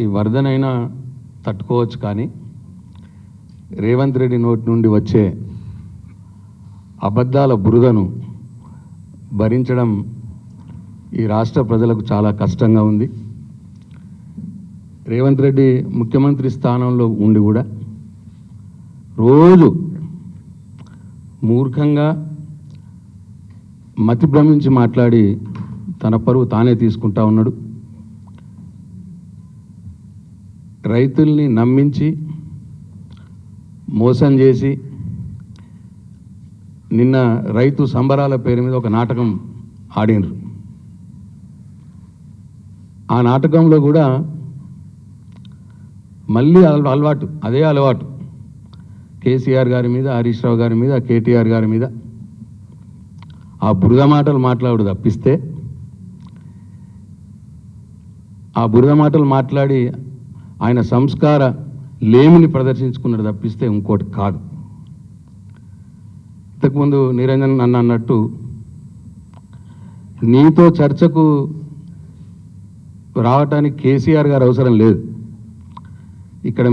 ఈ వరదనైనా తట్టుకోవచ్చు, కానీ రేవంత్ రెడ్డి నోటి నుండి వచ్చే అబద్ధాల బురదను భరించడం ఈ రాష్ట్ర ప్రజలకు చాలా కష్టంగా ఉంది. రేవంత్ రెడ్డి ముఖ్యమంత్రి స్థానంలో ఉండి కూడా రోజు మూర్ఖంగా మతి భ్రమించి మాట్లాడి తన పరువు తానే తీసుకుంటా ఉన్నాడు. రైతుల్ని నమ్మించి మోసం చేసి నిన్న రైతు సంబరాల పేరు మీద ఒక నాటకం ఆడినరు. ఆ నాటకంలో కూడా మళ్ళీ అదే అలవాటు కేసీఆర్ గారి మీద, హరీష్ రావు గారి మీద, కేటీఆర్ గారి మీద ఆ బురద మాటలు మాట్లాడు తప్పిస్తే, ఆ బురద మాటలు మాట్లాడి ఆయన సంస్కార లేమిని ప్రదర్శించుకున్నాడు తప్పిస్తే ఇంకోటి కాదు. ఇంతకుముందు నిరంజన్ నన్ను అన్నట్టు నీతో చర్చకు రావటానికి కేసీఆర్ గారు అవసరం లేదు. ఇక్కడ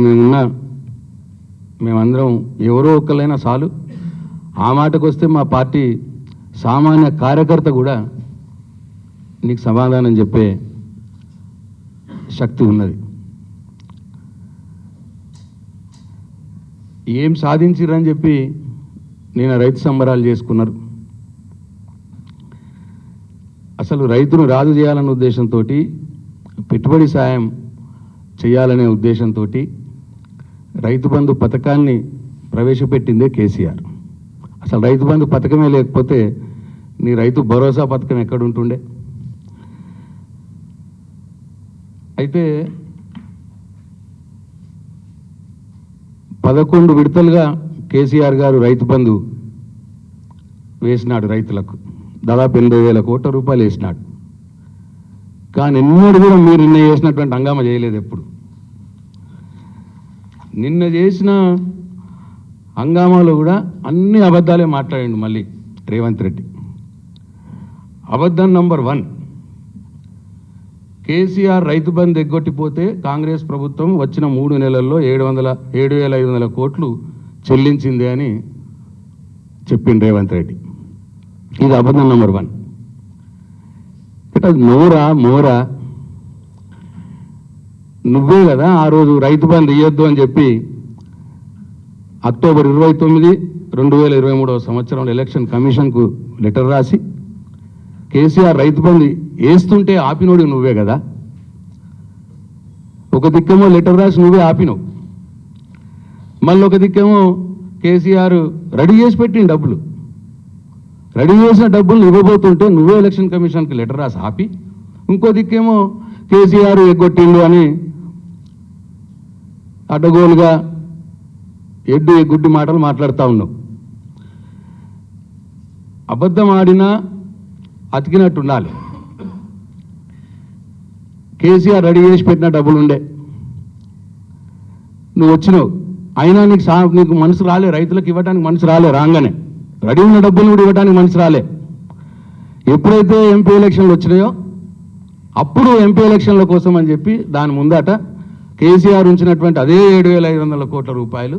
మేమందరం ఎవరో ఒక్కరైనా చాలు. ఆ మాటకు వస్తే మా పార్టీ సామాన్య కార్యకర్త కూడా నీకు సమాధానం చెప్పే శక్తి ఉన్నది. ఏం సాధించిరని చెప్పి నేను రైతు సంబరాలు చేసుకున్నారు. అసలు రైతును రాజు చేయాలనే ఉద్దేశంతో, పెట్టుబడి సాయం చేయాలనే ఉద్దేశంతో రైతు బంధు పథకాన్ని ప్రవేశపెట్టిందే కేసీఆర్. అసలు రైతు బంధు పథకమే లేకపోతే నీ రైతు భరోసా పథకం ఎక్కడుంటుండే? అయితే 11 విడతలుగా కేసీఆర్ గారు రైతు బంధు వేసినాడు. రైతులకు దాదాపు 80,000 కోట్ల రూపాయలు వేసినాడు. కానీ ఎన్నడూ కూడా మీరు నిన్న చేసినటువంటి హంగామా చేయలేదు. ఎప్పుడు నిన్న చేసిన హంగామాలో కూడా అన్ని అబద్ధాలే మాట్లాడండి. మళ్ళీ రేవంత్ రెడ్డి అబద్ధం నంబర్ 1, కేసీఆర్ రైతు బంధు ఎగ్గొట్టిపోతే కాంగ్రెస్ ప్రభుత్వం వచ్చిన 3 నెలల్లో 7,500 కోట్లు చెల్లించింది అని చెప్పింది రేవంత్ రెడ్డి. ఇది అబద్ధం నంబర్ 1. ఇట్లా మోరా నువ్వే కదా ఆ రోజు రైతు బంధు ఇవ్వద్దు అని చెప్పి అక్టోబర్ 29, 2023 సంవత్సరంలో ఎలక్షన్ కమిషన్కు లెటర్ రాసి కేసీఆర్ రైతు బంధు వేస్తుంటే ఆపినోడు నువ్వే కదా. ఒక దిక్కేమో లెటర్ రాసి నువ్వే ఆపినవు, మళ్ళీ ఒక దిక్కేమో కేసీఆర్ రెడీ చేసి పెట్టిన డబ్బులు, రెడీ చేసిన డబ్బులు ఇవ్వబోతుంటే నువ్వే ఎలక్షన్ కమిషన్కి లెటర్ రాసి ఆపి, ఇంకో దిక్కేమో కేసీఆర్ ఎగ్గొట్టిండు అని అడ్డగోలుగా ఎగ్గుడ్డి మాటలు మాట్లాడుతూ ఉన్నావు. అబద్ధం ఆడినా అతికినట్టు ఉండాలి. కేసీఆర్ రెడీ చేసి పెట్టిన డబ్బులు ఉండే, నువ్వు వచ్చినావు, అయినా నీకు మనసు రాలే, రైతులకు ఇవ్వడానికి మనసు రాలే. రాగానే రెడీ ఉన్న డబ్బులు కూడా ఇవ్వడానికి మనసు రాలే. ఎప్పుడైతే ఎంపీ ఎలక్షన్లు వచ్చినాయో అప్పుడు ఎంపీ ఎలక్షన్ల కోసం అని చెప్పి దాని ముందట కేసీఆర్ ఉంచినటువంటి అదే 7,500 కోట్ల రూపాయలు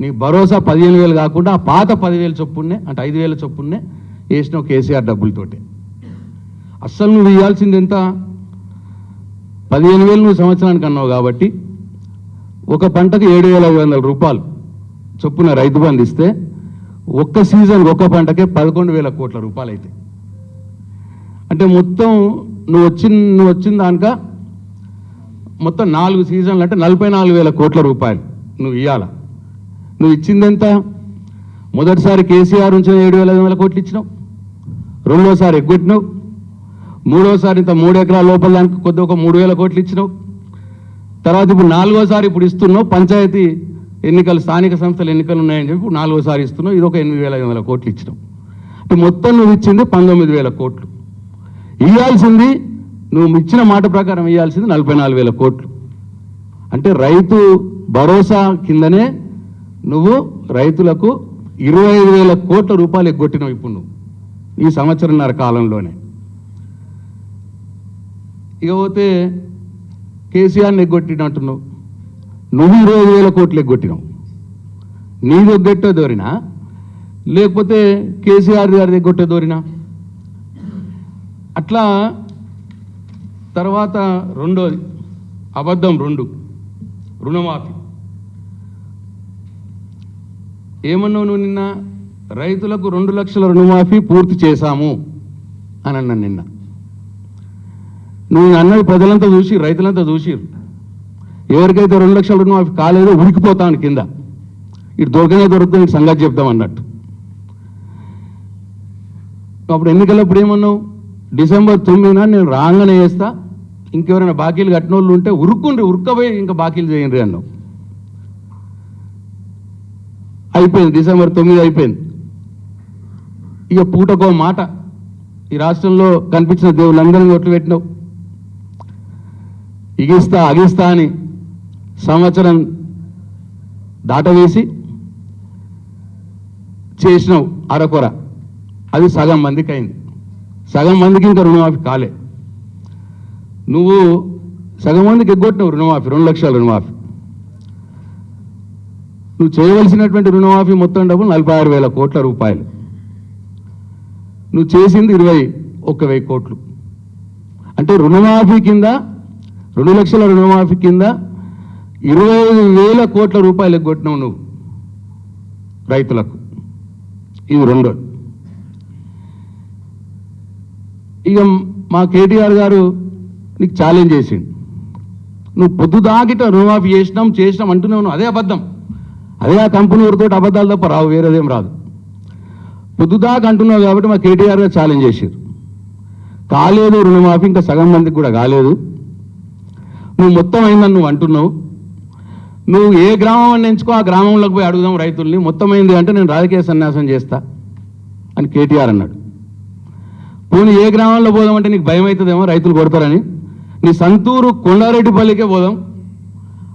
నీ భరోసా 15,000 కాకుండా ఆ పాత 10,000 చొప్పున్నే, అంటే 5,000 చొప్పున్నే వేసినావు కేసీఆర్ డబ్బులతోటి. అస్సలు నువ్వు ఇవ్వాల్సింది ఎంత? 15,000 నువ్వు సంవత్సరానికి అన్నావు కాబట్టి ఒక పంటకు 7,500 రూపాయలు చొప్పున రైతు బంధు ఇస్తే ఒక్క సీజన్ ఒక్క పంటకే 11,000 కోట్ల రూపాయలు అయితే, అంటే మొత్తం నువ్వు వచ్చిన దానిక మొత్తం 4 సీజన్లు అంటే 44,000 కోట్ల రూపాయలు నువ్వు ఇవ్వాల. నువ్వు ఇచ్చింది ఎంత? మొదటిసారి కేసీఆర్ ఉంచిన 7,500 కోట్లు ఇచ్చినావు, రెండోసారి ఎగ్గొట్టినావు, మూడోసారి ఇంత 3 ఎకరాల లోపల దానికి కొద్ది ఒక 3,000 కోట్లు ఇచ్చినావు. తర్వాత ఇప్పుడు 4వసారి ఇప్పుడు ఇస్తున్నావు. పంచాయతీ ఎన్నికలు, స్థానిక సంస్థల ఎన్నికలు ఉన్నాయని చెప్పి 4వసారి ఇస్తున్నావు. ఇది ఒక 8,500 కోట్లు ఇచ్చినావు. అంటే మొత్తం నువ్వు ఇచ్చింది 19,000 కోట్లు. ఇవ్వాల్సింది, నువ్వు ఇచ్చిన మాట ప్రకారం ఇవ్వాల్సింది 44,000 కోట్లు. అంటే రైతు భరోసా కిందనే నువ్వు రైతులకు 25,000 కోట్ల రూపాయలు ఎగ్గొట్టినావు ఇప్పుడు నువ్వు ఈ సంవత్సరంన్నర కాలంలోనే. ఇక పోతే కేసీఆర్ని ఎగ్గొట్టినట్టున్నావు. నువ్వు 25,000 కోట్లు ఎగ్గొట్టినావు. నీది ఎగ్గొట్టే దోరినా లేకపోతే కేసీఆర్ గారి ఎగ్గొట్టే దోరినా? అట్లా తర్వాత రెండోది అబద్ధం 2 రుణమాఫీ. ఏమన్నావు నువ్వు నిన్న? రైతులకు 2 లక్షల రుణమాఫీ పూర్తి చేశాము అని అన్నాను నిన్న. నువ్వు అన్నది ప్రజలంతా చూసి రైతులంతా చూసిరు. ఎవరికైతే 2 లక్షల రుణమాఫీ కాలేదో ఉరికిపోతాను కింద. ఇటు దొరుకుతుంది ఇటు సంగతి చెప్తాం అన్నట్టు. అప్పుడు ఎన్నికలప్పుడు ఏమన్నావు? డిసెంబర్ 9న నేను రాగానే చేస్తా, ఇంకెవరైనా బాకీలు కట్టిన వాళ్ళు ఉంటే ఉరుక్కబోయి ఇంకా బాకీలు చేయండి అన్నావు. అయిపోయింది, డిసెంబర్ 9 అయిపోయింది. ఇక పూటకో మాట ఈ రాష్ట్రంలో కనిపించిన దేవుళ్ళందరినీ ఒట్లు పెట్టినావు. అగిస్తా అని సంవత్సరం దాటవేసి చేసినావు అరకొర. అది సగం మందికి అయింది. సగం మందికి ఇంకా రుణమాఫీ కాలే. నువ్వు సగం మందికి ఎగ్గొట్టినావు రుణమాఫీ, 2 లక్షల రుణమాఫీ. నువ్వు చేయవలసినటువంటి రుణమాఫీ మొత్తం డబ్బులు 46,000 కోట్ల రూపాయలు. నువ్వు చేసింది 21,000 కోట్లు. అంటే రుణమాఫీ కింద 2 లక్షల రుణమాఫీ కింద 25,000 కోట్ల రూపాయలు ఎగ్గొట్టినావు నువ్వు రైతులకు. ఇది రెండోది. ఇక మా కేటీఆర్ గారు నీకు ఛాలెంజ్ చేసిండు. నువ్వు పొద్దుదాకిట రుణమాఫీ చేసినాం అంటున్నావు. అదే అబద్ధం. అదే ఆ కంపెనీ ఎవరితో అబద్ధాలు తప్ప రావు, వేరేదేం రాదు. పొద్దుదాకా అంటున్నావు కాబట్టి మా కేటీఆర్ గారు ఛాలెంజ్ చేశారు. కాలేదు రుణమాఫీ, ఇంకా సగం మందికి కూడా కాలేదు. నువ్వు మొత్తం అయిందని నువ్వు అంటున్నావు. నువ్వు ఏ గ్రామం అని ఎంచుకో ఆ గ్రామంలోకి పోయి అడుగుదాం రైతుల్ని. మొత్తం అయింది అంటే నేను రాజకీయ సన్యాసం చేస్తా అని కేటీఆర్ అన్నాడు. పోనీ ఏ గ్రామంలో పోదామంటే నీకు భయం అవుతుందేమో రైతులు కొడతారని. నీ సంతూరు కొండారెడ్డిపల్లికే పోదాం,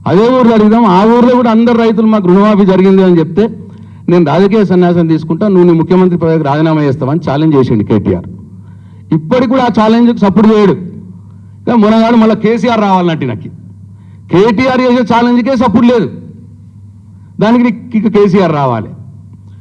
అదే ఊర్లో అడుగుదాం. ఆ ఊర్లో కూడా అందరు రైతులు మాకు రుణమాఫీ జరిగింది అని చెప్తే నేను రాజకీయ సన్యాసం తీసుకుంటా, నువ్వు నీ ముఖ్యమంత్రి పదవికి రాజీనామా చేస్తావని ఛాలెంజ్ చేసిండు కేటీఆర్. ఇప్పటికి కూడా ఆ ఛాలెంజ్కి సపోర్ట్ చేయడు. మొన్నగాడు మళ్ళీ కేసీఆర్ రావాలన్నట్టు నాకు. కేటీఆర్ చేసే ఛాలెంజ్కే సపోర్ట్ లేదు, దానికి నీకు కేసీఆర్ రావాలి.